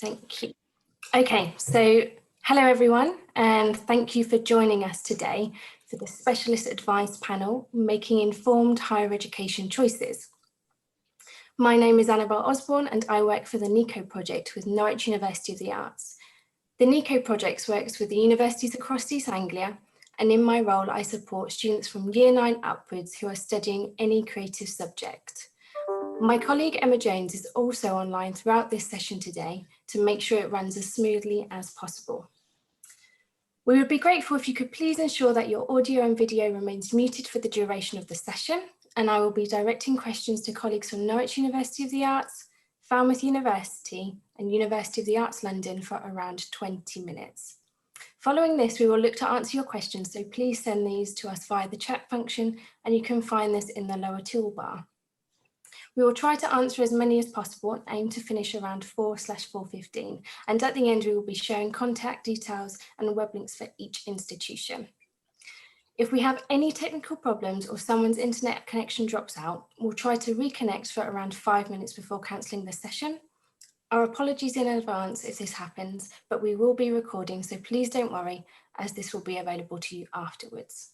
Thank you. Okay, so hello everyone, and thank you for joining us today for the Specialist Advice Panel, Making Informed Higher Education Choices. My name is Annabelle Osborne and I work for the NICO project with Norwich University of the Arts. The NICO project works with the universities across East Anglia, and in my role I support students from Year 9 upwards who are studying any creative subject. My colleague Emma Jones is also online throughout this session today to make sure it runs as smoothly as possible. We would be grateful if you could please ensure that your audio and video remains muted for the duration of the session, and I will be directing questions to colleagues from Norwich University of the Arts, Falmouth University and University of the Arts London for around 20 minutes. Following this, we will look to answer your questions, so please send these to us via the chat function, and you can find this in the lower toolbar. We will try to answer as many as possible and aim to finish around 4/4:15. And at the end, we will be sharing contact details and web links for each institution. If we have any technical problems or someone's internet connection drops out, we'll try to reconnect for around 5 minutes before cancelling the session. Our apologies in advance if this happens, but we will be recording, so please don't worry, as this will be available to you afterwards.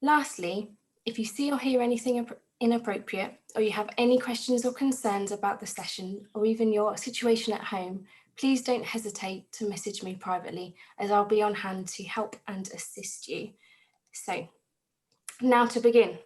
Lastly, if you see or hear anything inappropriate, or you have any questions or concerns about the session, or even your situation at home, please don't hesitate to message me privately, as I'll be on hand to help and assist you. So, now to begin.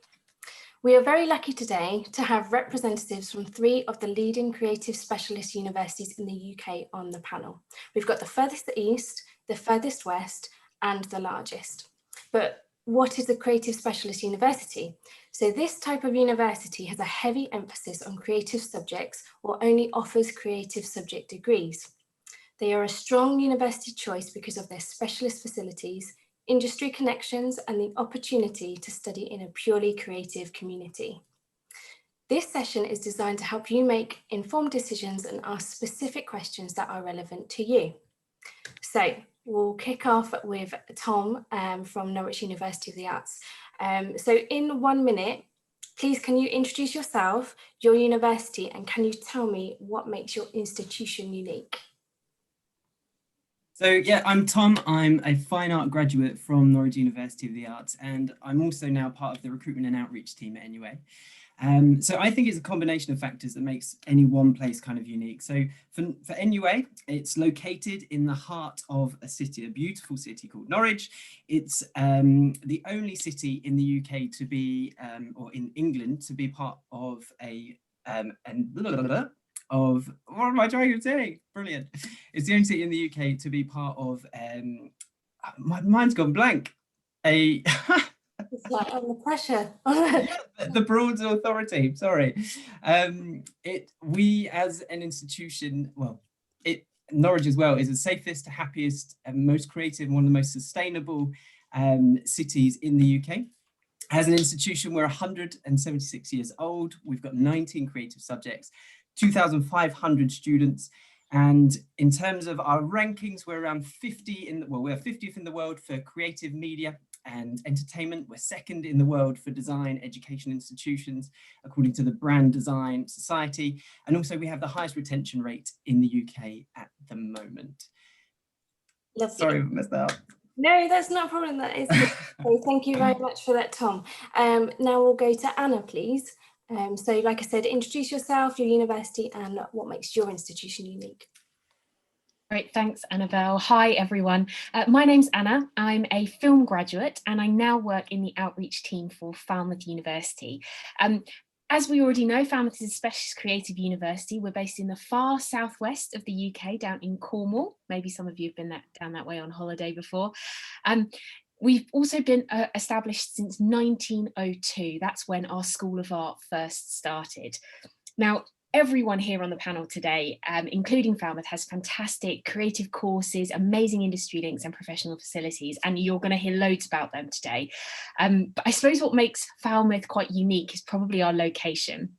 We are very lucky today to have representatives from 3 of the leading creative specialist universities in the UK on the panel. We've got the furthest east, the furthest west, and the largest. But what is a creative specialist university? So this type of university has a heavy emphasis on creative subjects or only offers creative subject degrees. They are a strong university choice because of their specialist facilities, industry connections, and the opportunity to study in a purely creative community. This session is designed to help you make informed decisions and ask specific questions that are relevant to you. So we'll kick off with Tom from Norwich University of the Arts. So in 1 minute, please can you introduce yourself, your university, and can you tell me what makes your institution unique? So yeah, I'm Tom. I'm a fine art graduate from Norwich University of the Arts, and I'm also now part of the recruitment and outreach team at NUA. So I think it's a combination of factors that makes any one place kind of unique. So for NUA, it's located in the heart of a city, a beautiful city called Norwich. It's the only city in the UK to be, or in England, to be part of what am I trying to say? Brilliant. It's the only city in the UK to be part of, my mind's gone blank, It's like under pressure. the Broads Authority, sorry. We as an institution, well, Norwich as well, is the safest, happiest, and most creative, and one of the most sustainable cities in the UK. As an institution, we're 176 years old. We've got 19 creative subjects, 2,500 students. And in terms of our rankings, we're around 50 we're 50th in the world for creative media and entertainment. We're 2nd in the world for design education institutions, according to the Brand Design Society. And also we have the highest retention rate in the UK at the moment. Lovely. Sorry if I messed that up. No, that's not a problem. That is good. Thank you very much for that, Tom. Now we'll go to Anna, please. So like I said, introduce yourself, your university, and what makes your institution unique. Great, thanks, Annabelle. Hi, everyone. My name's Anna. I'm a film graduate, and I now work in the outreach team for Falmouth University. As we already know, Falmouth is a specialist creative university. We're based in the far southwest of the UK, down in Cornwall. Maybe some of you have been down that way on holiday before. We've also been established since 1902. That's when our School of Art first started. Now, everyone here on the panel today, including Falmouth, has fantastic creative courses, amazing industry links and professional facilities, and you're going to hear loads about them today. But I suppose what makes Falmouth quite unique is probably our location.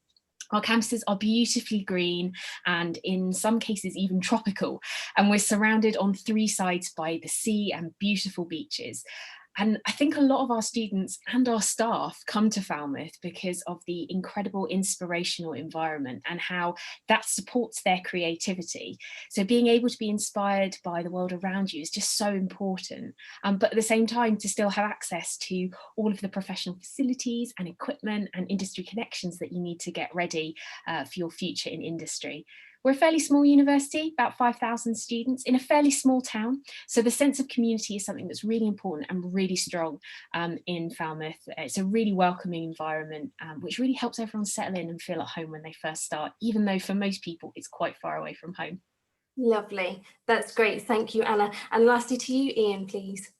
Our campuses are beautifully green and in some cases even tropical, and we're surrounded on 3 sides by the sea and beautiful beaches. And I think a lot of our students and our staff come to Falmouth because of the incredible inspirational environment and how that supports their creativity. So being able to be inspired by the world around you is just so important. But at the same time, to still have access to all of the professional facilities and equipment and industry connections that you need to get ready for your future in industry. We're a fairly small university, about 5,000 students in a fairly small town. So the sense of community is something that's really important and really strong in Falmouth. It's a really welcoming environment, which really helps everyone settle in and feel at home when they first start, even though for most people, it's quite far away from home. Lovely. That's great. Thank you, Anna. And lastly to you, Ian, please.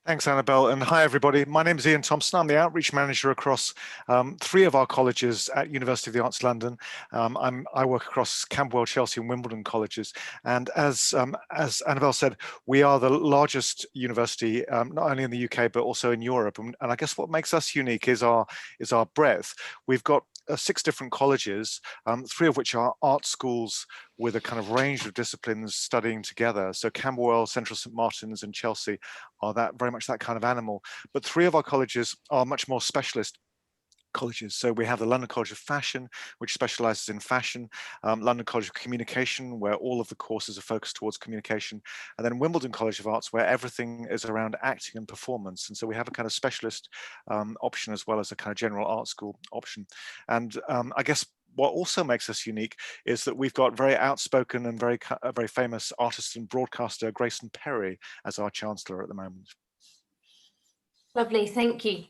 Thanks, Annabelle, and hi everybody. My name is Ian Thompson. I'm the outreach manager across 3 of our colleges at University of the Arts London. I work across Camberwell, Chelsea and Wimbledon colleges. And as Annabelle said, we are the largest university, not only in the UK, but also in Europe. And I guess what makes us unique is our breadth. We've got 6 different colleges, 3 of which are art schools with a kind of range of disciplines studying together. So Camberwell, Central St Martin's and Chelsea are very much that kind of animal. But 3 of our colleges are much more specialist colleges. So we have the London College of Fashion, which specialises in fashion, London College of Communication, where all of the courses are focused towards communication, and then Wimbledon College of Arts, where everything is around acting and performance. And so we have a kind of specialist option as well as a kind of general art school option. And I guess what also makes us unique is that we've got very outspoken and very famous artist and broadcaster Grayson Perry as our Chancellor at the moment. Lovely, thank you.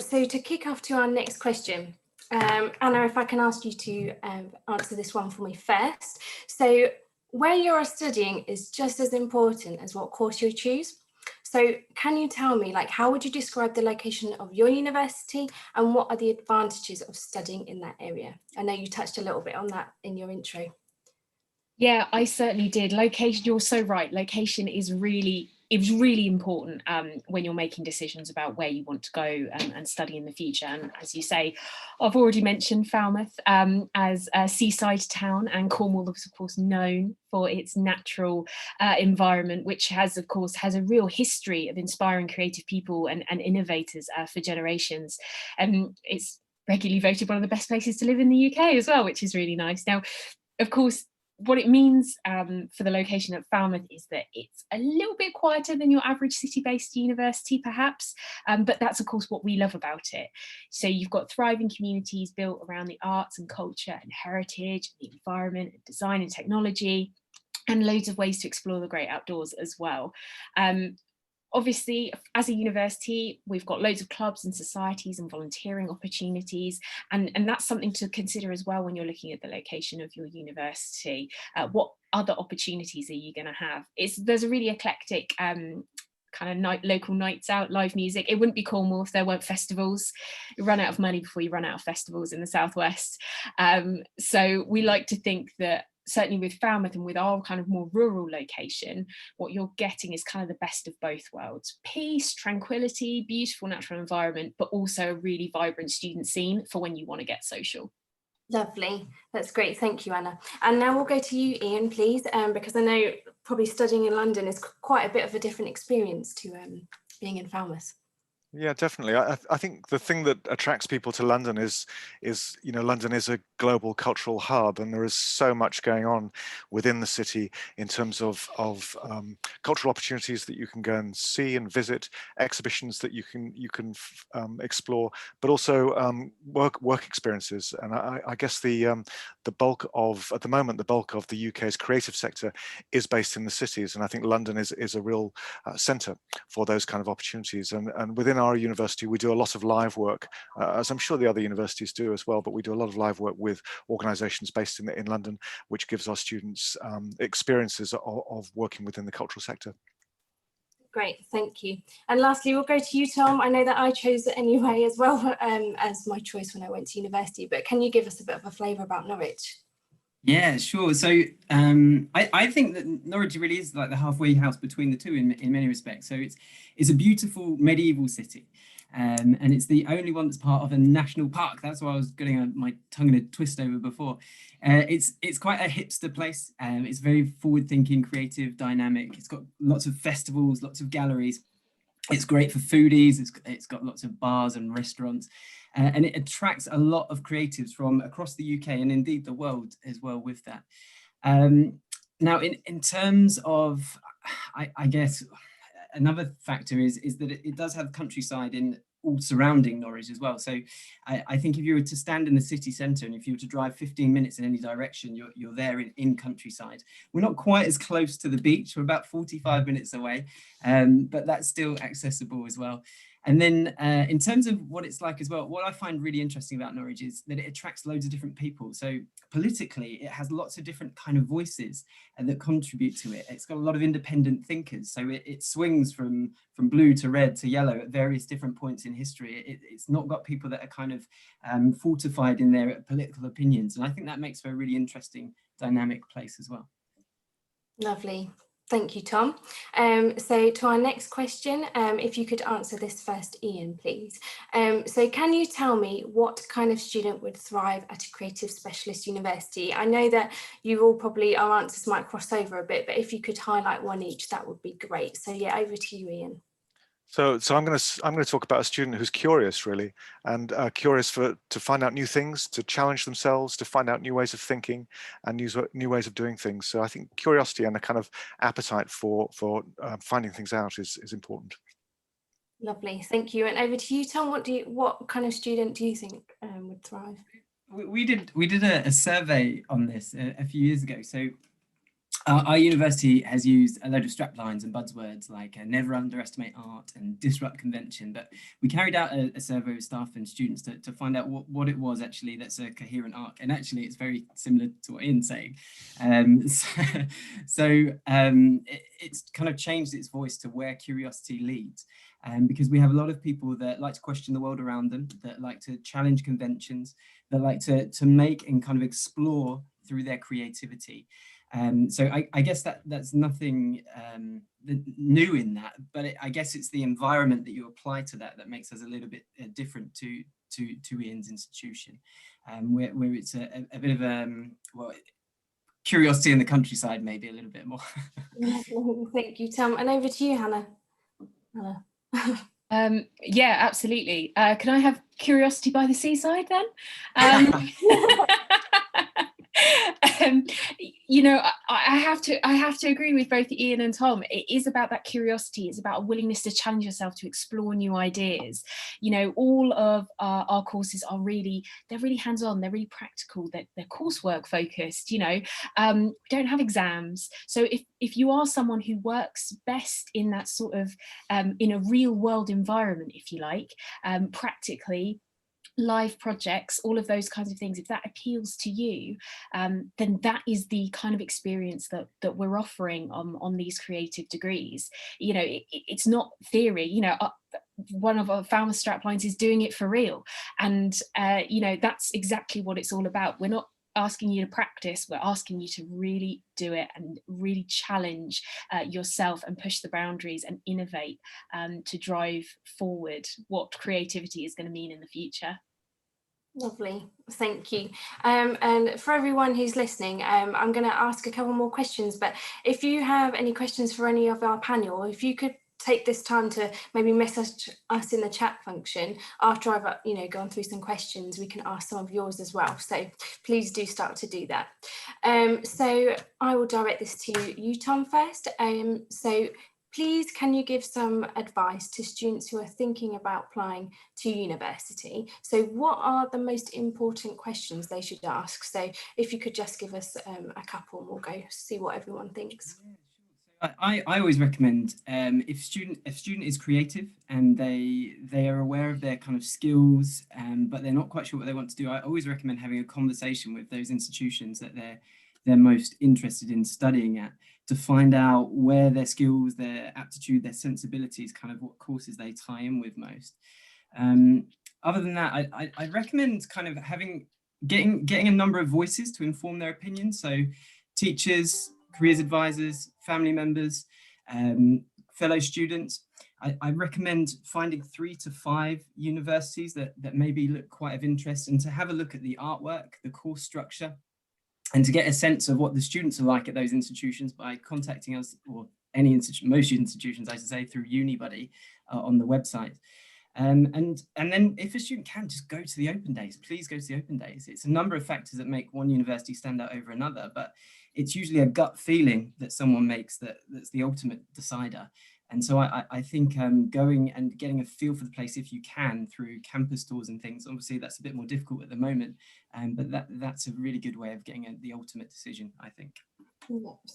So to kick off to our next question, Anna, if I can ask you to answer this one for me first. So where you're studying is just as important as what course you choose. So can you tell me, like, how would you describe the location of your university and what are the advantages of studying in that area? I know you touched a little bit on that in your intro. Yeah, I certainly did. Location, you're so right. Location is really important when you're making decisions about where you want to go and study in the future. And as you say, I've already mentioned Falmouth as a seaside town, and Cornwall is of course known for its natural environment, which has a real history of inspiring creative people and innovators for generations. And it's regularly voted one of the best places to live in the UK as well, which is really nice. Now, of course, what it means for the location at Falmouth is that it's a little bit quieter than your average city-based university, perhaps, but that's of course what we love about it. So you've got thriving communities built around the arts and culture and heritage, the environment, and design and technology, and loads of ways to explore the great outdoors as well. Obviously, as a university, we've got loads of clubs and societies and volunteering opportunities, and that's something to consider as well when you're looking at the location of your university. What other opportunities are you going to have? There's a really eclectic kind of local nights out, live music. It wouldn't be Cornwall if there weren't festivals. You run out of money before you run out of festivals in the southwest. So we like to think that certainly with Falmouth and with our kind of more rural location, what you're getting is kind of the best of both worlds. Peace, tranquility, beautiful natural environment, but also a really vibrant student scene for when you want to get social. Lovely, that's great, thank you, Anna. And now we'll go to you, Ian, please, because I know probably studying in London is quite a bit of a different experience to being in Falmouth. Yeah, definitely. I think the thing that attracts people to London is London is a global cultural hub, and there is so much going on within the city in terms of cultural opportunities that you can go and see and visit, exhibitions that you can explore, but also work experiences. And I guess the bulk of the UK's creative sector is based in the cities, and I think London is a real centre for those kind of opportunities. And within our university, we do a lot of live work, as I'm sure the other universities do as well, but we do a lot of live work with organisations based in London, which gives our students experiences of working within the cultural sector. Great, thank you. And lastly, we'll go to you, Tom. I know that I chose it anyway as well as my choice when I went to university, but can you give us a bit of a flavour about Norwich? Yeah, sure. So I think that Norwich really is like the halfway house between the two in many respects. So it's a beautiful medieval city, and it's the only one that's part of a national park. That's why I was getting my tongue in a twist over before. It's quite a hipster place. It's very forward-thinking, creative, dynamic. It's got lots of festivals, lots of galleries. It's great for foodies. It's got lots of bars and restaurants, and it attracts a lot of creatives from across the UK and indeed the world as well with that. Now, in terms of, I guess, another factor is that it does have countryside in all surrounding Norwich as well. So I think if you were to stand in the city centre and if you were to drive 15 minutes in any direction, you're there in countryside. We're not quite as close to the beach. We're about 45 minutes away, but that's still accessible as well. And then in terms of what it's like as well, what I find really interesting about Norwich is that it attracts loads of different people. So politically, it has lots of different kind of voices that contribute to it. It's got a lot of independent thinkers. So it swings from blue to red to yellow at various different points in history. It's not got people that are kind of fortified in their political opinions. And I think that makes for a really interesting dynamic place as well. Lovely. Thank you, Tom. So to our next question, if you could answer this first, Ian, please. So can you tell me what kind of student would thrive at a creative specialist university? I know that you all probably, our answers might cross over a bit, but if you could highlight one each, that would be great. So yeah, over to you, Ian. So I'm going to talk about a student who's curious, really, and curious to find out new things, to challenge themselves, to find out new ways of thinking and new ways of doing things. So I think curiosity and a kind of appetite for finding things out is important. Lovely, thank you. And over to you, Tom. What kind of student do you think would thrive? We did a survey on this a few years ago. So our university has used a load of straplines and buzzwords like never underestimate art and disrupt convention, but we carried out a survey with staff and students to find out what it was actually that's a coherent arc. And actually it's very similar to what Ian's saying. It's kind of changed its voice to where curiosity leads. Because we have a lot of people that like to question the world around them, that like to challenge conventions, that like to make and kind of explore through their creativity. So I guess that's nothing new in that, but I guess it's the environment that you apply to that makes us a little bit different to Ian's institution, where it's a bit of well, curiosity in the countryside, maybe a little bit more. Thank you, Tom. And over to you, Hannah. Yeah, absolutely. Can I have curiosity by the seaside then? You know, I have to agree with both Ian and Tom. It is about that curiosity. It's about a willingness to challenge yourself, to explore new ideas. You know, all of our courses are they're really hands-on. They're really practical. They're coursework focused. You know, we don't have exams. So if you are someone who works best in that sort of in a real world environment, if you like, practically, live projects, all of those kinds of things, if that appeals to you, then that is the kind of experience that we're offering on these creative degrees. You know, it's not theory. You know, one of our Falmouth straplines is doing it for real, and you know, that's exactly what it's all about. We're not asking you to practice, we're asking you to really do it and really challenge yourself and push the boundaries and innovate to drive forward what creativity is going to mean in the future. Lovely, thank you. And for everyone who's listening, I'm going to ask a couple more questions, but if you have any questions for any of our panel, if you could take this time to maybe message us in the chat function after I've gone through some questions, we can ask some of yours as well. So please do start to do that. So I will direct this to you, Tom, first. So please, can you give some advice to students who are thinking about applying to university? So what are the most important questions they should ask? So if you could just give us a couple and we'll go see what everyone thinks. I always recommend if a student is creative and they are aware of their kind of skills, but they're not quite sure what they want to do, I always recommend having a conversation with those institutions that they're most interested in studying at, to find out where their skills, their aptitude, their sensibilities, kind of what courses they tie in with most. Other than that, I recommend kind of getting a number of voices to inform their opinions. So teachers, careers advisors, family members, fellow students. I recommend finding 3 to 5 universities that maybe look quite of interest, and to have a look at the artwork, the course structure, and to get a sense of what the students are like at those institutions by contacting us or most institutions, I should say, through UniBuddy on the website. And then if a student can, just go to the open days, please go to the open days. It's a number of factors that make one university stand out over another, but it's usually a gut feeling that someone makes that's the ultimate decider. And so I think going and getting a feel for the place, if you can, through campus tours and things, obviously that's a bit more difficult at the moment, but that's a really good way of getting the ultimate decision, I think.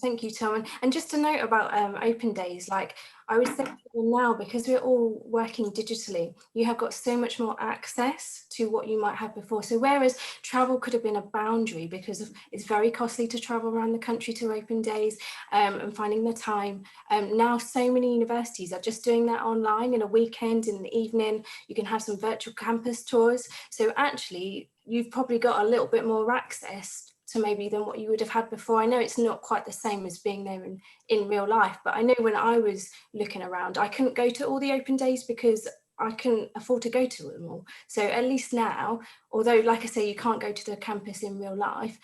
Thank you, Tom. And just a note about open days, like I would say now, because we're all working digitally, you have got so much more access to what you might have before. So whereas travel could have been a boundary because it's very costly to travel around the country to open days and finding the time, now so many universities are just doing that online in a weekend, in the evening. You can have some virtual campus tours. So actually, you've probably got a little bit more access to maybe than what you would have had before. I know it's not quite the same as being there in real life, but I know when I was looking around, I couldn't go to all the open days because I couldn't afford to go to them all. So at least now, although like I say, you can't go to the campus in real life,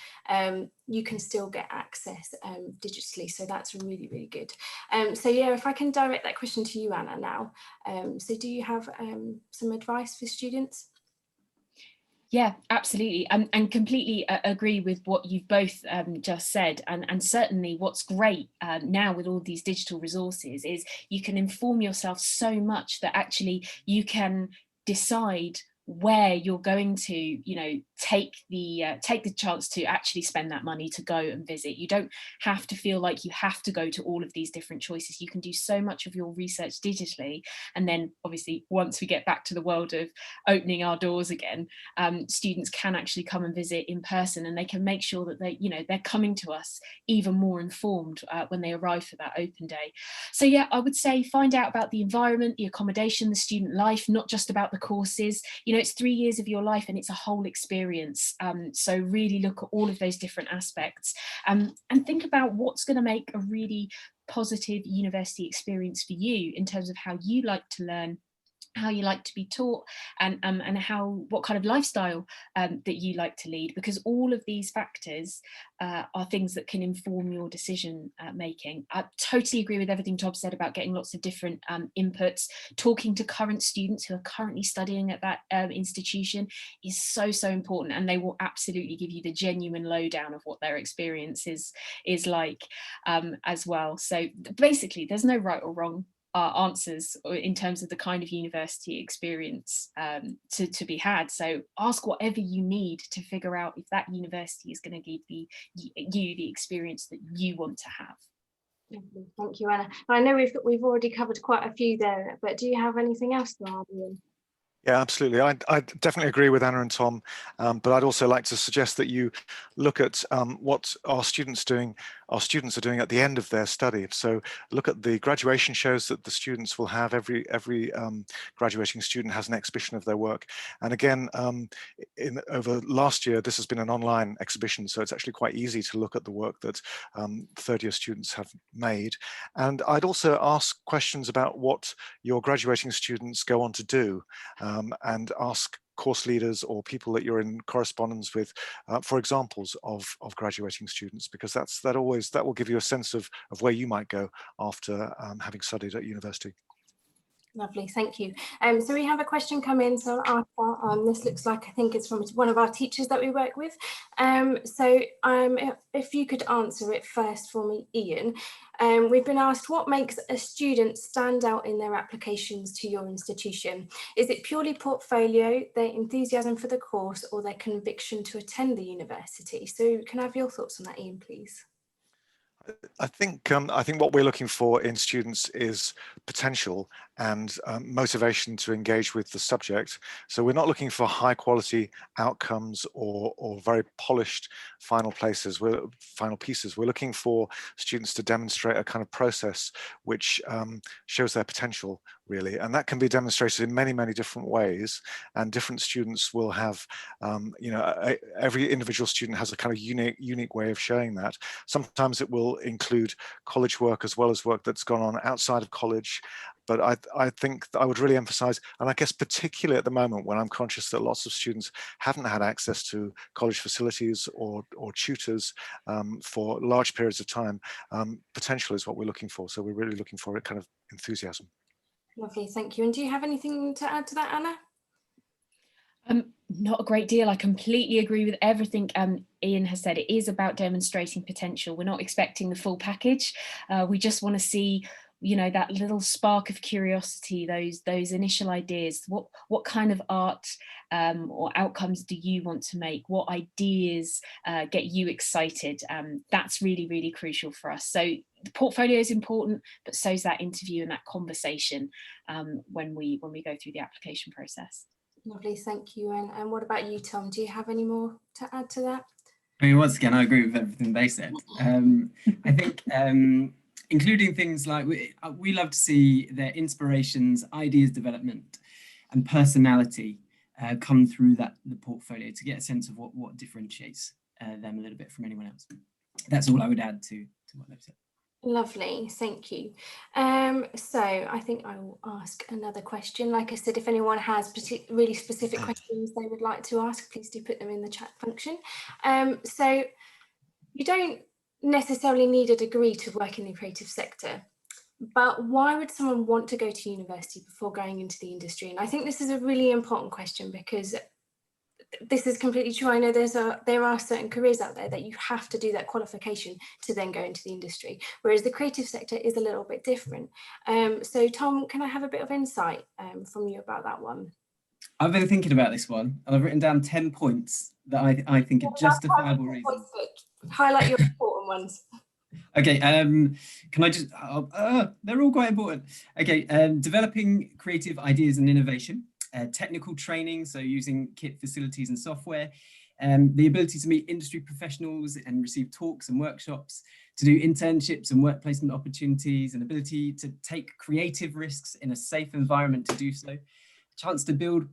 you can still get access digitally. So that's really, really good. So yeah, if I can direct that question to you, Anna, now. So do you have some advice for students? Yeah, absolutely. And completely agree with what you've both just said. And certainly what's great now with all these digital resources is you can inform yourself so much that actually you can decide where you're going to, you know, take the chance to actually spend that money to go and visit. You don't have to feel like you have to go to all of these different choices. You can do so much of your research digitally. And then obviously, once we get back to the world of opening our doors again, students can actually come and visit in person, and they can make sure that they're coming to us even more informed when they arrive for that open day. So yeah, I would say find out about the environment, the accommodation, the student life, not just about the courses. You know, it's 3 years of your life and it's a whole experience. So really look at all of those different aspects and think about what's going to make a really positive university experience for you in terms of how you like to learn, how you like to be taught, and what kind of lifestyle that you like to lead, because all of these factors are things that can inform your decision making. I totally agree with everything Tom said about getting lots of different inputs. Talking to current students who are currently studying at that institution is so important, and they will absolutely give you the genuine lowdown of what their experience is like as well. So basically there's no right or wrong answers in terms of the kind of university experience to be had. So ask whatever you need to figure out if that university is going to give you the experience that you want to have. Thank you, Anna. I know we've already covered quite a few there, but do you have anything else to add in? Yeah, absolutely. I definitely agree with Anna and Tom, but I'd also like to suggest that you look at what our students are doing at the end of their study. So look at the graduation shows that the students will have. Every graduating student has an exhibition of their work. And again, over last year, this has been an online exhibition, so it's actually quite easy to look at the work that third-year students have made. And I'd also ask questions about what your graduating students go on to do. And ask course leaders or people that you're in correspondence with for examples of graduating students, because that will give you a sense of where you might go after having studied at university. Lovely, thank you. So we have a question come in, so this looks like, I think it's from one of our teachers that we work with. If you could answer it first for me, Ian. We've been asked, what makes a student stand out in their applications to your institution? Is it purely portfolio, their enthusiasm for the course, or their conviction to attend the university? So can I have your thoughts on that, Ian, please? I think what we're looking for in students is potential and motivation to engage with the subject. So we're not looking for high quality outcomes or very polished final pieces. We're looking for students to demonstrate a kind of process which shows their potential, really, and that can be demonstrated in many different ways. And different students will have, every individual student has a kind of unique way of showing that. Sometimes it will include college work as well as work that's gone on outside of college. but I think that I would really emphasize, and I guess particularly at the moment when I'm conscious that lots of students haven't had access to college facilities or tutors for large periods of time, potential is what we're looking for. So we're really looking for a kind of enthusiasm. Lovely, thank you. And do you have anything to add to that, Anna? Not a great deal. I completely agree with everything Ian has said. It is about demonstrating potential. We're not expecting the full package. We just want to see, you know, that little spark of curiosity, those initial ideas. What kind of art or outcomes do you want to make? What ideas get you excited? That's really, really crucial for us. So the portfolio is important, but so is that interview and that conversation when we go through the application process. Lovely, thank you. And what about you, Tom? Do you have any more to add to that? I mean, once again, I agree with everything they said. I think including things like we love to see their inspirations, ideas development, and personality come through the portfolio to get a sense of what differentiates them a little bit from anyone else. That's all I would add to what they've said. Lovely, thank you. So I think I will ask another question. Like I said, if anyone has really specific questions they would like to ask, please do put them in the chat function. So you don't necessarily need a degree to work in the creative sector, but why would someone want to go to university before going into the industry? And I think this is a really important question because this is completely true. I know there are certain careers out there that you have to do that qualification to then go into the industry, whereas the creative sector is a little bit different. So Tom, can I have a bit of insight from you about that one? I've been thinking about this one and I've written down 10 points that I think are justifiable reasons. Highlight your important ones. Okay, can I just, they're all quite important. Okay, developing creative ideas and innovation. Technical training, so using kit facilities and software, the ability to meet industry professionals and receive talks and workshops, to do internships and work placement opportunities, an ability to take creative risks in a safe environment to do so, a chance to build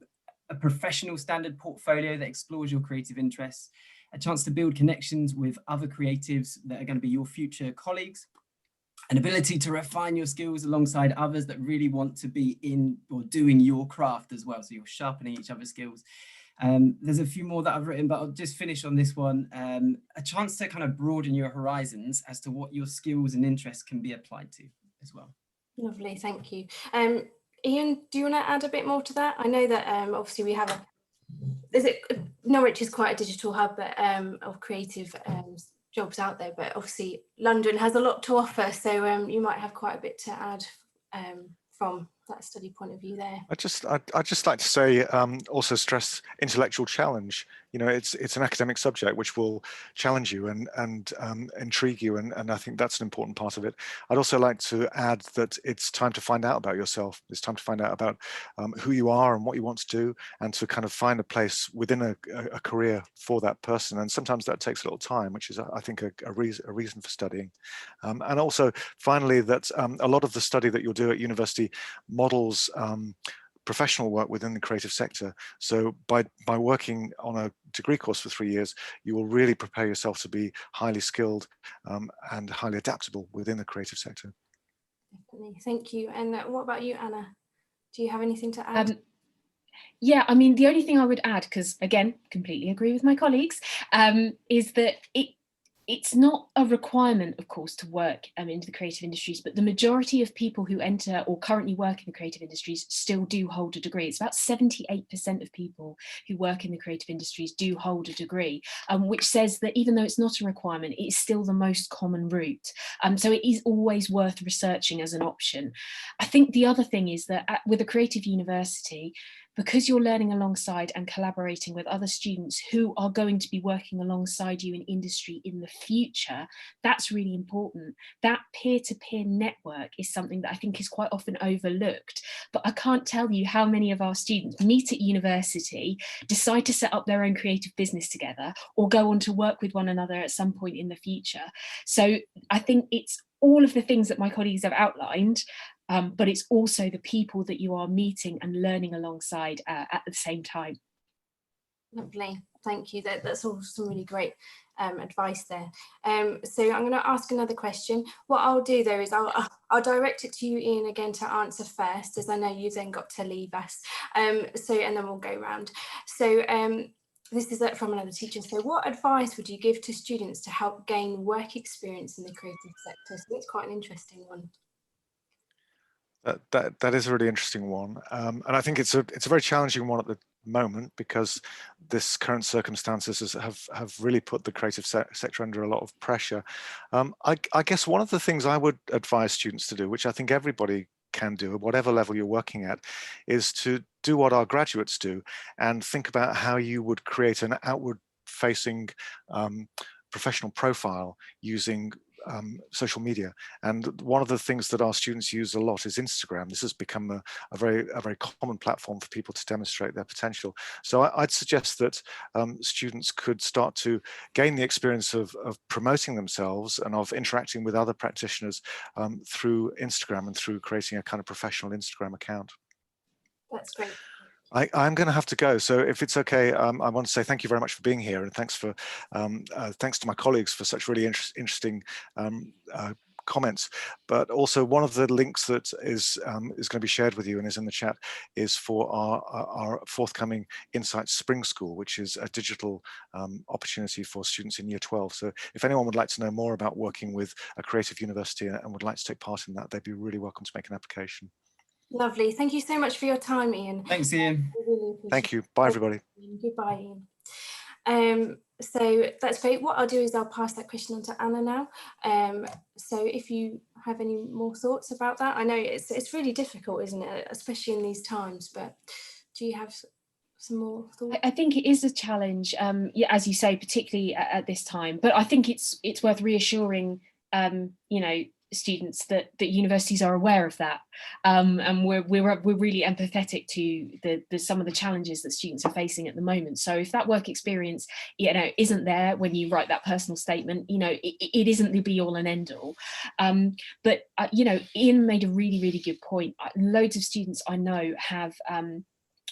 a professional standard portfolio that explores your creative interests, a chance to build connections with other creatives that are going to be your future colleagues, an ability to refine your skills alongside others that really want to be in or doing your craft as well. So you're sharpening each other's skills. There's a few more that I've written, but I'll just finish on this one. A chance to kind of broaden your horizons as to what your skills and interests can be applied to as well. Lovely, thank you. Ian, do you want to add a bit more to that? I know that obviously we have Norwich is quite a digital hub of creative jobs out there, but obviously London has a lot to offer, so you might have quite a bit to add from that study point of view there. I'd just like to say, also stress intellectual challenge. You know, it's an academic subject which will challenge you and intrigue you, and I think that's an important part of it. I'd also like to add that it's time to find out about yourself. It's time to find out about who you are and what you want to do, and to kind of find a place within a career for that person. And sometimes that takes a little time, which is, I think, a reason for studying. And also, finally, that a lot of the study that you'll do at university models professional work within the creative sector. So by working on a degree course for 3 years, you will really prepare yourself to be highly skilled and highly adaptable within the creative sector. Definitely, thank you. And what about you, Anna? Do you have anything to add? Yeah, I mean, the only thing I would add, because again, completely agree with my colleagues, is that it's not a requirement, of course, to work into the creative industries, but the majority of people who enter or currently work in the creative industries still do hold a degree. It's about 78% of people who work in the creative industries do hold a degree, which says that even though it's not a requirement, it is still the most common route. So it is always worth researching as an option. I think the other thing is that with a creative university, because you're learning alongside and collaborating with other students who are going to be working alongside you in industry in the future, that's really important. That peer-to-peer network is something that I think is quite often overlooked, but I can't tell you how many of our students meet at university, decide to set up their own creative business together, or go on to work with one another at some point in the future. So I think it's all of the things that my colleagues have outlined, but it's also the people that you are meeting and learning alongside at the same time. Lovely, thank you. That's all some really great advice there. So I'm going to ask another question. What I'll do though is I'll direct it to you, Ian, again to answer first, as I know you've then got to leave us. And then we'll go round. So this is from another teacher. So what advice would you give to students to help gain work experience in the creative sector? So it's quite an interesting one. That is a really interesting one, and I think it's a very challenging one at the moment, because this current circumstances have really put the creative sector under a lot of pressure. I guess one of the things I would advise students to do, which I think everybody can do at whatever level you're working at, is to do what our graduates do and think about how you would create an outward facing professional profile using social media. And one of the things that our students use a lot is Instagram. This has become a very common platform for people to demonstrate their potential. So I'd suggest that students could start to gain the experience of promoting themselves and of interacting with other practitioners through Instagram and through creating a kind of professional Instagram account. That's great. I'm going to have to go, so if it's okay, I want to say thank you very much for being here, and thanks to my colleagues for such really interesting comments. But also, one of the links that is going to be shared with you and is in the chat is for our forthcoming Insights Spring School, which is a digital opportunity for students in Year 12. So if anyone would like to know more about working with a creative university and would like to take part in that, they'd be really welcome to make an application. Lovely. Thank you so much for your time, Ian. Thanks, Ian. Really Thank you. Bye, everybody. Goodbye, Ian. So that's great. What I'll do is I'll pass that question on to Anna now. So if you have any more thoughts about that, I know it's really difficult, isn't it, especially in these times, but do you have some more thoughts? I think it is a challenge, yeah, as you say, particularly at this time, but I think it's worth reassuring students that universities are aware of that, and we're really empathetic to some of the challenges that students are facing at the moment. So if that work experience isn't there when you write that personal statement, it isn't the be all and end all. But Ian made a really good point. Loads of students I know have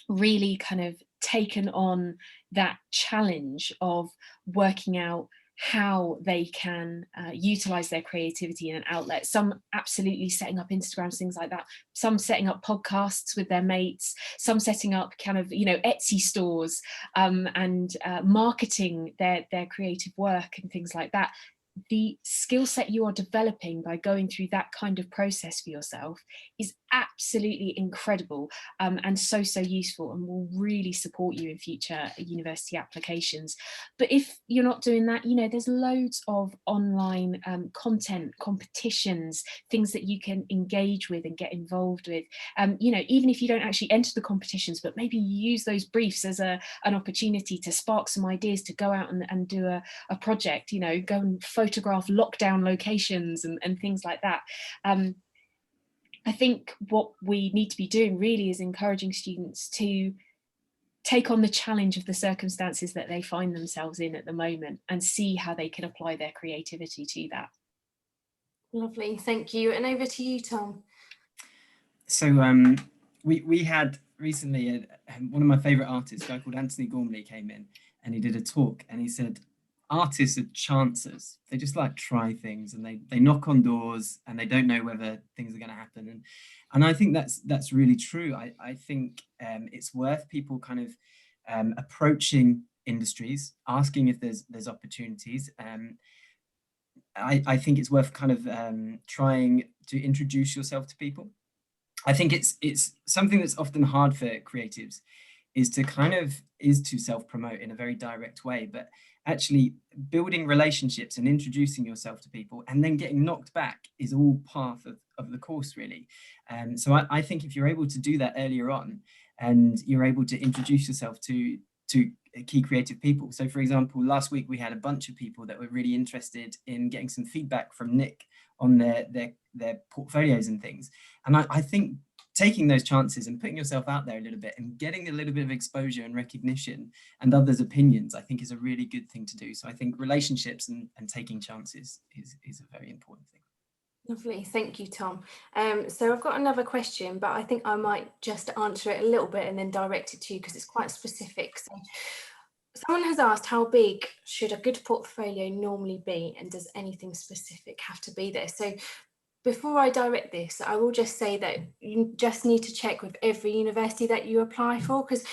really kind of taken on that challenge of working out how they can utilize their creativity in an outlet. Some absolutely setting up Instagrams, things like that. Some setting up podcasts with their mates. Some setting up kind of Etsy stores and marketing their creative work and things like that. The skill set you are developing by going through that kind of process for yourself is absolutely incredible, and so useful, and will really support you in future university applications. But if you're not doing that, there's loads of online content, competitions, things that you can engage with and get involved with. Even if you don't actually enter the competitions, but maybe you use those briefs as an opportunity to spark some ideas to go out and do a project, go and photograph lockdown locations and things like that. I think what we need to be doing really is encouraging students to take on the challenge of the circumstances that they find themselves in at the moment and see how they can apply their creativity to that. Lovely, thank you. And over to you, Tom. So we had recently one of my favourite artists, a guy called Anthony Gormley, came in and he did a talk, and he said artists are chancers. They just like try things, and they knock on doors and they don't know whether things are going to happen. And I think that's really true. I think it's worth people kind of approaching industries, asking if there's opportunities. I think it's worth kind of trying to introduce yourself to people. I think it's something that's often hard for creatives is to self-promote in a very direct way, but actually building relationships and introducing yourself to people and then getting knocked back is all part of the course, really. So I think if you're able to do that earlier on and you're able to introduce yourself to key creative people. So for example, last week we had a bunch of people that were really interested in getting some feedback from Nick on their portfolios and things. And I think taking those chances and putting yourself out there a little bit and getting a little bit of exposure and recognition and others' opinions, I think is a really good thing to do. So I think relationships and taking chances is a very important thing. Lovely, thank you, Tom. So I've got another question, but I think I might just answer it a little bit and then direct it to you because it's quite specific. So Someone has asked, how big should a good portfolio normally be, and does anything specific have to be there? So before I direct this, I will just say that you just need to check with every university that you apply for, because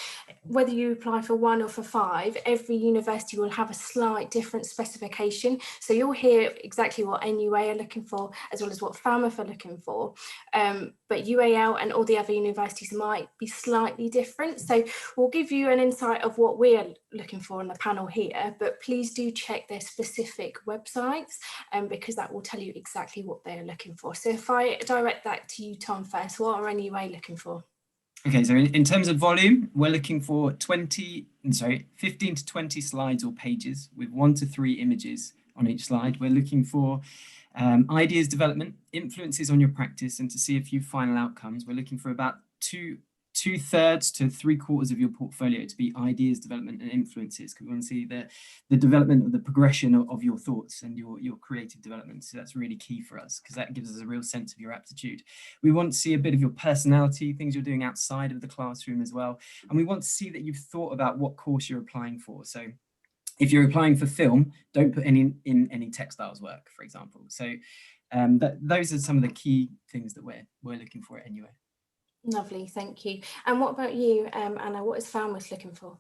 whether you apply for 1 or for 5, every university will have a slight different specification. So you'll hear exactly what NUA are looking for, as well as what Falmouth are looking for. But UAL and all the other universities might be slightly different. So we'll give you an insight of what we're looking for on the panel here, but please do check their specific websites, because that will tell you exactly what they're looking for. So if I direct that to you, Tom, first, what are NUA looking for? Okay, so in terms of volume, we're looking for 15 to 20 slides or pages with 1 to 3 images on each slide. We're looking for ideas development, influences on your practice, and to see a few final outcomes. We're looking for about 2/3 to 3/4 of your portfolio to be ideas development and influences, because we want to see the development of the progression of your thoughts and your creative development. So that's really key for us, because that gives us a real sense of your aptitude. We want to see a bit of your personality, things you're doing outside of the classroom as well. And we want to see that you've thought about what course you're applying for. So if you're applying for film, don't put in any textiles work, for example. So those are some of the key things that we're looking for anyway. Lovely, thank you. And what about you, Anna? What is Falmouth looking for?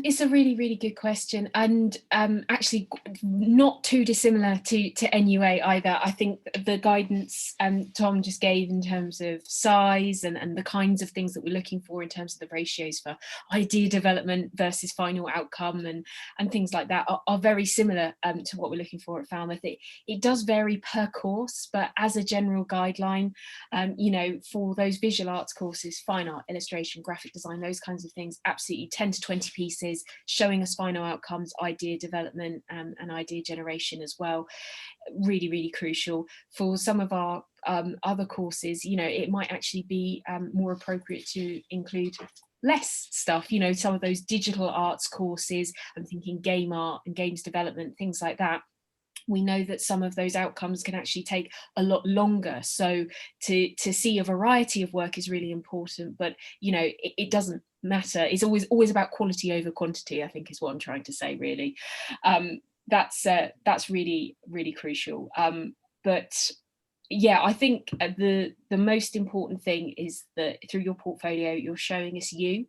It's a really, really good question, and actually not too dissimilar to NUA either. I think the guidance Tom just gave in terms of size and the kinds of things that we're looking for in terms of the ratios for idea development versus final outcome and things like that are very similar to what we're looking for at Falmouth. It does vary per course, but as a general guideline, you know, for those visual arts courses, fine art, illustration, graphic design, those kinds of things, absolutely 10 to 20 pieces showing us final outcomes, idea development, and idea generation as well. Really, really crucial. For some of our other courses, you know, it might actually be more appropriate to include less stuff, you know, some of those digital arts courses. I'm thinking game art and games development, things like that. We know that some of those outcomes can actually take a lot longer. So to see a variety of work is really important, but you know, it doesn't matter. It's always about quality over quantity, I think is what I'm trying to say, really. That's really, really crucial. But yeah, I think the most important thing is that through your portfolio, you're showing us you,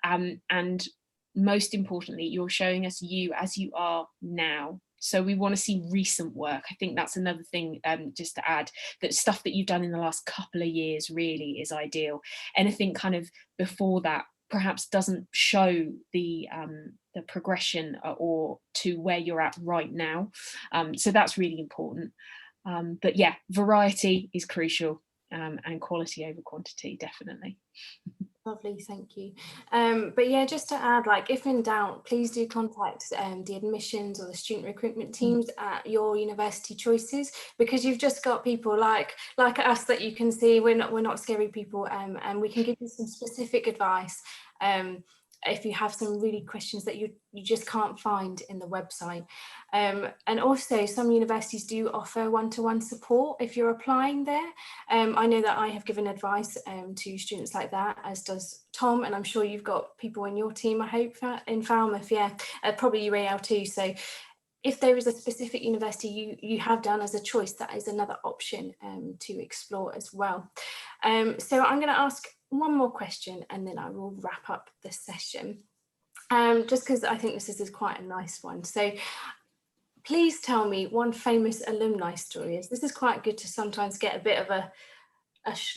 and most importantly, you're showing us you as you are now. So we want to see recent work. I think that's another thing, just to add, that stuff that you've done in the last couple of years really is ideal. Anything kind of before that perhaps doesn't show the progression or to where you're at right now. So that's really important. But yeah, variety is crucial, and quality over quantity, definitely. Lovely, thank you. But yeah, just to add, like, if in doubt, please do contact the admissions or the student recruitment teams at your university choices, because you've just got people like us that you can see. We're not scary people, and we can give you some specific advice if you have some really questions that you just can't find in the website. And also some universities do offer one-to-one support if you're applying there. I know that I have given advice to students like that, as does Tom, and I'm sure you've got people in your team, I hope, in Falmouth, yeah, probably UAL too. So if there is a specific university you have done as a choice, that is another option to explore as well. So I'm going to ask one more question and then I will wrap up the session, just because I think this is quite a nice one. So please tell me one famous alumni story. This is quite good to sometimes get a bit of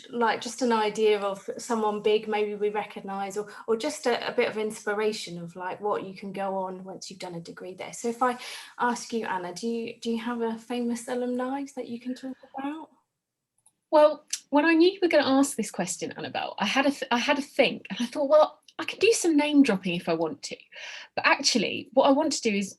like just an idea of someone big maybe we recognise, or just a bit of inspiration of like what you can go on once you've done a degree there. So if I ask you, Anna, do you have a famous alumni that you can talk about? Well, when I knew you were going to ask this question, Annabelle, I had a think, and I thought, well, I can do some name dropping if I want to, but actually what I want to do is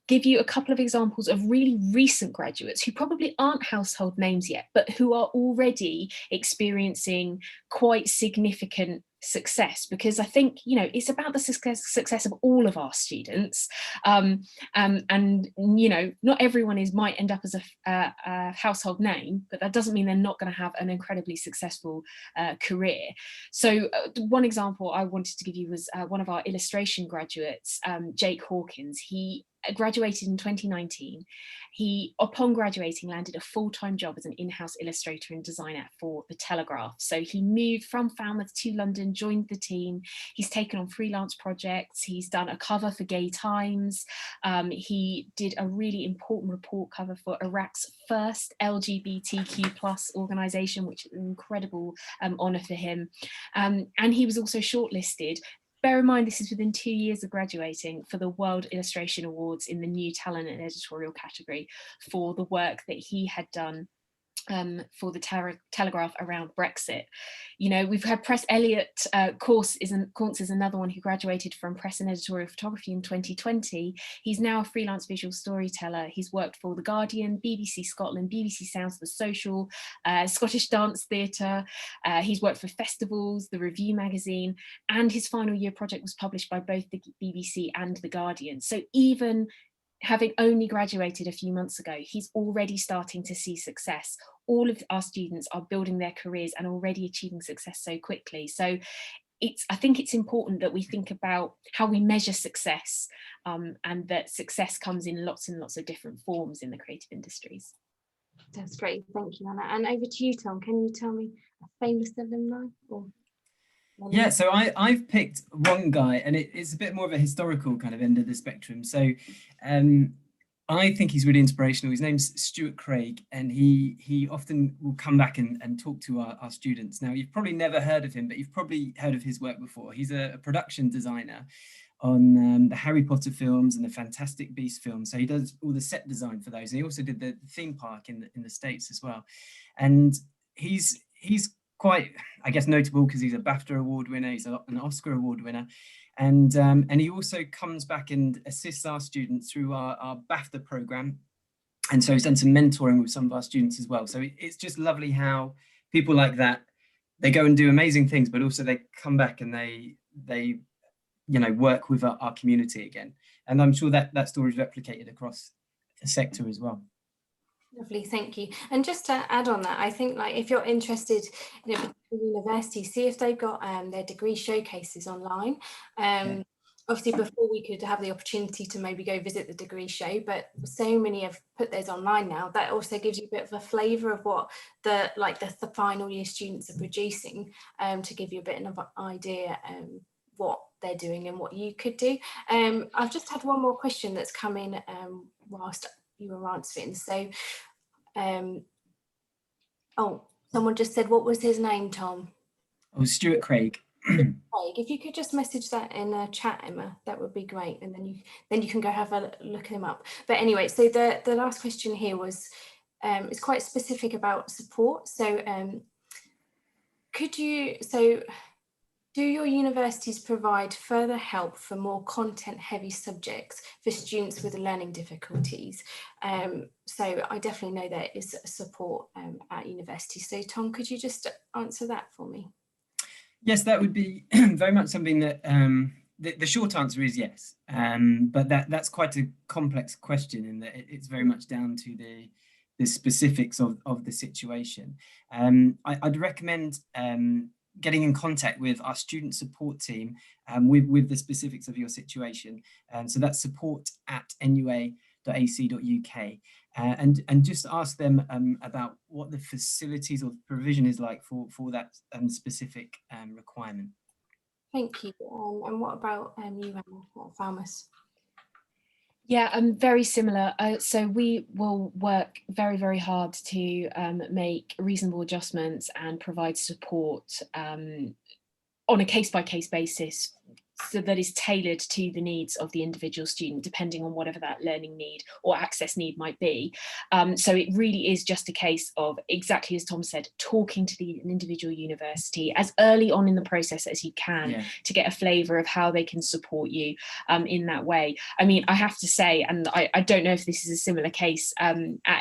give you a couple of examples of really recent graduates who probably aren't household names yet, but who are already experiencing quite significant success, because I think, you know, it's about the success of all of our students, and you know, not everyone might end up as a household name, but that doesn't mean they're not going to have an incredibly successful career. So one example I wanted to give you was one of our illustration graduates, Jake Hawkins. He graduated in 2019. He, upon graduating, landed a full-time job as an in-house illustrator and designer for The Telegraph. So he moved from Falmouth to London, joined the team. He's taken on freelance projects. He's done a cover for Gay Times. He did a really important report cover for Iraq's first LGBTQ+ organisation, which is an incredible honour for him. And he was also shortlisted. Bear in mind, this is within 2 years of graduating, for the World Illustration Awards in the New Talent and Editorial category for the work that he had done for the Telegraph around Brexit. You know, we've had Press Elliott Course is another one who graduated from Press and Editorial Photography in 2020. He's now a freelance visual storyteller. He's worked for The Guardian, BBC Scotland, BBC Sounds, The Social, Scottish Dance Theatre. He's worked for festivals, The Review magazine, and his final year project was published by both the BBC and The Guardian. So even having only graduated a few months ago, he's already starting to see success. All of our students are building their careers and already achieving success so quickly. So I think it's important that we think about how we measure success, and that success comes in lots and lots of different forms in the creative industries. That's great, thank you, Anna. And over to you, Tom. Can you tell me a famous alumni? Yeah, so I've picked one guy, and it's a bit more of a historical kind of end of the spectrum. So I think he's really inspirational. His name's Stuart Craig, and he often will come back and talk to our students. Now, you've probably never heard of him, but you've probably heard of his work before. He's a production designer on the Harry Potter films and the Fantastic Beasts films. So he does all the set design for those. And he also did the theme park in the States as well. And he's quite, I guess, notable because he's a BAFTA award winner, he's an Oscar award winner, and he also comes back and assists our students through our BAFTA program, and so he's done some mentoring with some of our students as well. So it's just lovely how people like that, they go and do amazing things, but also they come back and they you know, work with our community again, and I'm sure that story is replicated across the sector as well. Lovely, thank you. And just to add on that, I think, like, if you're interested in a particular university, see if they've got their degree showcases online. Yeah. Obviously, before we could have the opportunity to maybe go visit the degree show, but so many have put those online now. That also gives you a bit of a flavour of what the final year students are producing, to give you a bit of an idea what they're doing and what you could do. I've just had one more question that's come in whilst you were answering. So someone just said, what was his name, Tom? Oh, Stuart Craig. Craig, if you could just message that in a chat, Emma, that would be great, and then you can go have a look him up. But anyway, so the last question here was it's quite specific about support. So do your universities provide further help for more content-heavy subjects for students with learning difficulties? So I definitely know there is support at university. So Tom, could you just answer that for me? Yes, that would be very much something that the short answer is yes, but that's quite a complex question in that it's very much down to the specifics of the situation. I'd recommend getting in contact with our student support team with the specifics of your situation. So that's support@nua.ac.uk, and just ask them about what the facilities or provision is like for that specific requirement. Thank you. And what about you, Emma, at Falmouth? Yeah, very similar. So we will work very, very hard to make reasonable adjustments and provide support on a case-by-case basis, so that is tailored to the needs of the individual student, depending on whatever that learning need or access need might be. So it really is just a case of, exactly as Tom said, talking to the individual university as early on in the process as you can, to get a flavour of how they can support you in that way. I mean, I have to say, and I don't know if this is a similar case at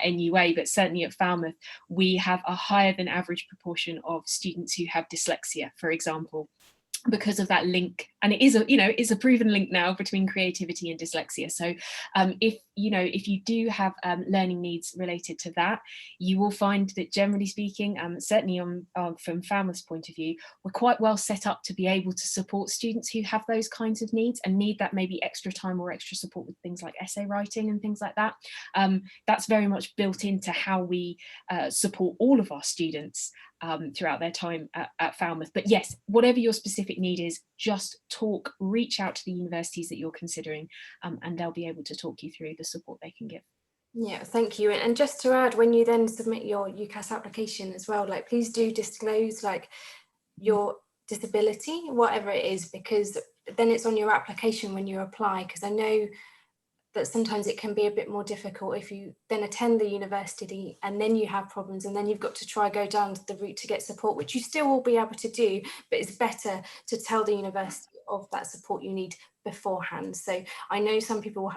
NUA, but certainly at Falmouth, we have a higher than average proportion of students who have dyslexia, for example. because of that link, and it is a, you know, it's a proven link now between creativity and dyslexia. So if you do have learning needs related to that, you will find that, generally speaking, certainly from Falmouth's point of view, we're quite well set up to be able to support students who have those kinds of needs and need that maybe extra time or extra support with things like essay writing and things like that. That's very much built into how we support all of our students throughout their time at Falmouth. But yes, whatever your specific need is, just talk, reach out to the universities that you're considering, and they'll be able to talk you through the support they can give. Yeah, thank you. And just to add, when you then submit your UCAS application as well, like, please do disclose like your disability, whatever it is, because then it's on your application when you apply, because I know that sometimes it can be a bit more difficult if you then attend the university and then you have problems and then you've got to go down the route to get support, which you still will be able to do, but it's better to tell the university of that support you need beforehand. So I know some people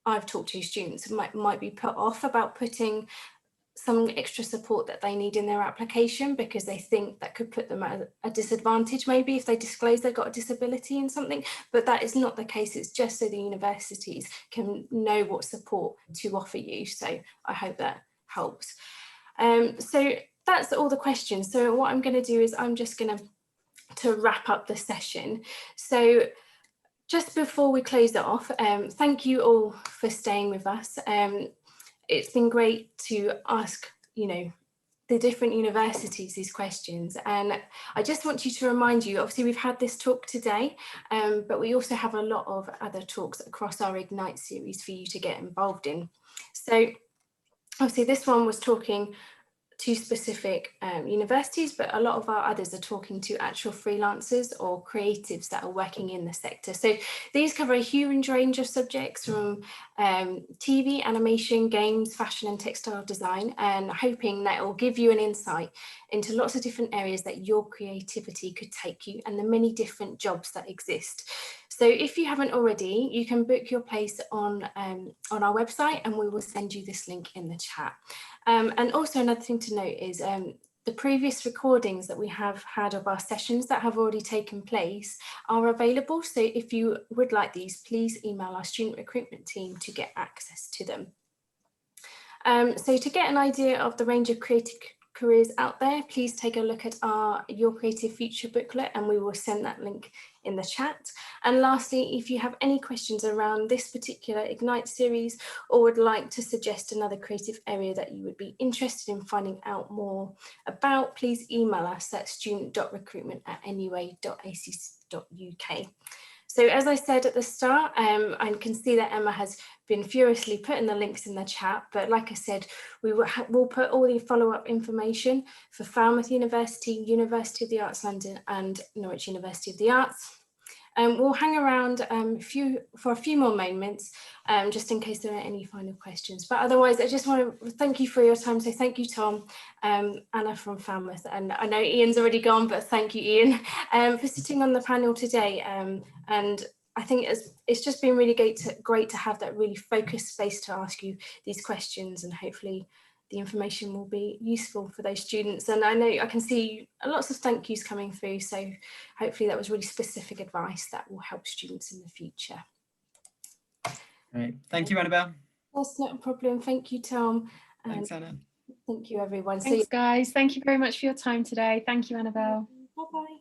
I've talked to, students might be put off about putting some extra support that they need in their application because they think that could put them at a disadvantage, maybe if they disclose they've got a disability in something, but that is not the case. It's just so the universities can know what support to offer you. So I hope that helps. So that's all the questions. So what I'm going to do is I'm just going to wrap up the session. So just before we close it off, thank you all for staying with us. It's been great to ask, the different universities these questions. And I just want you to remind you, obviously we've had this talk today, but we also have a lot of other talks across our Ignite series for you to get involved in. So obviously this one was talking to specific universities, but a lot of our others are talking to actual freelancers or creatives that are working in the sector. So these cover a huge range of subjects from TV, animation, games, fashion and textile design, and hoping that it will give you an insight into lots of different areas that your creativity could take you and the many different jobs that exist. So if you haven't already, you can book your place on our website and we will send you this link in the chat. And also another thing to note is the previous recordings that we have had of our sessions that have already taken place are available. So if you would like these, please email our student recruitment team to get access to them. So to get an idea of the range of creative careers out there, please take a look at our Your Creative Future booklet and we will send that link in the chat. And lastly, if you have any questions around this particular Ignite series or would like to suggest another creative area that you would be interested in finding out more about, please email us at student.recruitment@nua.ac.uk. So as I said at the start, I can see that Emma has been furiously putting the links in the chat, but like I said, we'll put all the follow-up information for Falmouth University, University of the Arts London and Norwich University of the Arts. We'll hang around for a few more moments, just in case there are any final questions. But otherwise, I just want to thank you for your time. So thank you, Tom, Anna from Falmouth, and I know Ian's already gone, but thank you, Ian, for sitting on the panel today. And I think it's just been really great to have that really focused space to ask you these questions, and hopefully the information will be useful for those students. And I know I can see lots of thank yous coming through, so hopefully that was really specific advice that will help students in the future. Great. Thank you, Annabelle. That's not a problem. Thank you, Tom. Thanks, Anna. Thank you, everyone. Thanks, guys. Thank you very much for your time today. Thank you, Annabelle. Bye-bye.